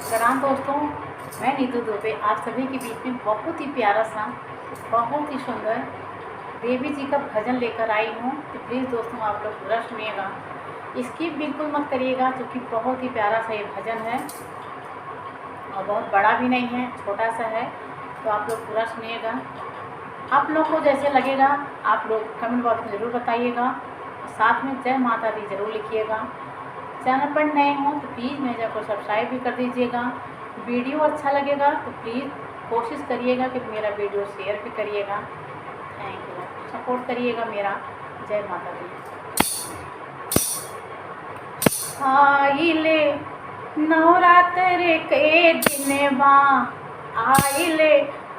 प्रणाम दोस्तों, मैं नीतू दुबे आप सभी के बीच में बहुत ही प्यारा सा, बहुत ही सुंदर देवी जी का भजन लेकर आई हूँ। तो प्लीज़ दोस्तों आप लोग पूरा सुनिएगा, स्किप बिल्कुल मत करिएगा, क्योंकि बहुत ही प्यारा सा ये भजन है और बहुत बड़ा भी नहीं है, छोटा सा है। तो आप लोग पूरा सुनिएगा। आप लोग को जैसे लगेगा आप लोग कमेंट बॉक्स में ज़रूर बताइएगा और साथ में जय माता दी ज़रूर लिखिएगा। चैनल पर नए हों तो प्लीज़ मेरे चैनल को सब्सक्राइब भी कर दीजिएगा। वीडियो अच्छा लगेगा तो प्लीज़ कोशिश करिएगा कि मेरा वीडियो शेयर भी करिएगा। थैंक यू, सपोर्ट करिएगा मेरा। जय माता दी। आइले नवरात्र के दिनवा, आइले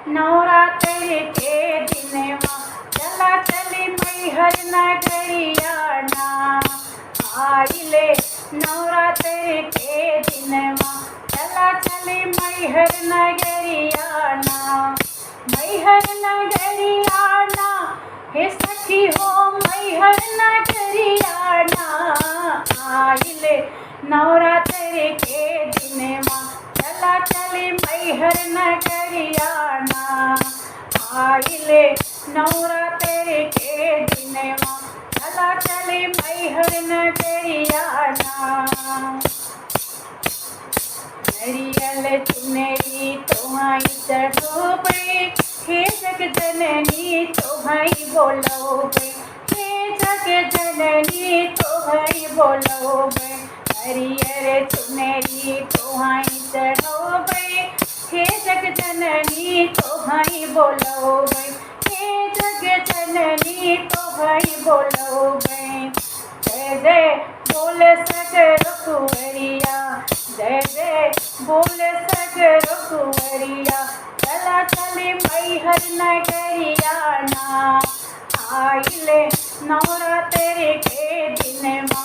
नवरात्र के दिनवा, चला चली मैहर नगरिया ना। आइले नवरात्र के दिनवा, चला चली मैहर नगरिया ना। मैहर नगरिया ना, हे सखी हो मैहर नगरिया ना। आइले नवरात्र के दिनवा, चला चली मैहर नगरिया ना। आइले नवरात्र के दिनवा, चला चली मैहर नगरिया ना। नरियल चुनरी तोहाई चढ़ोबे, हे जग जननी तोहाई बोलोबे, हे जग जननी तोहाई बोलोबे। नरियल चुनरी तोहाई चढ़ोबे, हे जग जननी तोहाई बोलोबे, हे जग जननी तोहाई बोलोबे। जय जय बोल सगर कुंवरिया, जय जय बोल सगर कुंवरिया, चला चली मैहर नगरिया ना। आइले नवरात्र के दिनवा,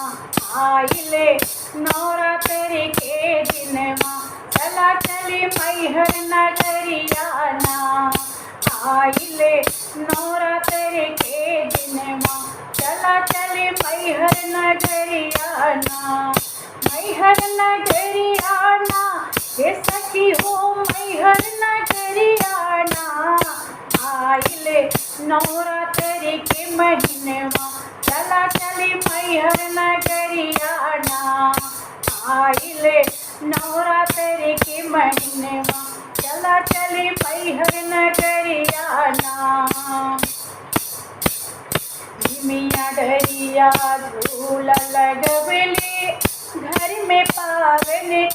आइले नवरात्र के दिनवा, चला चली मैहर नगरिया ना। आइले नवरात्र के दिनवा, चला चली मैहर नगरिया ना। मैहर नगरिया ना, हे सखी हो मैहर नगरिया ना। आइले नवरात्र के महीनवा, चला चली मैहर नगरिया ना। आइले नवरात्र के महीनवा, चला चली मैहर नगरिया ना। मिया डरिया झूला लगवले, घर में पावन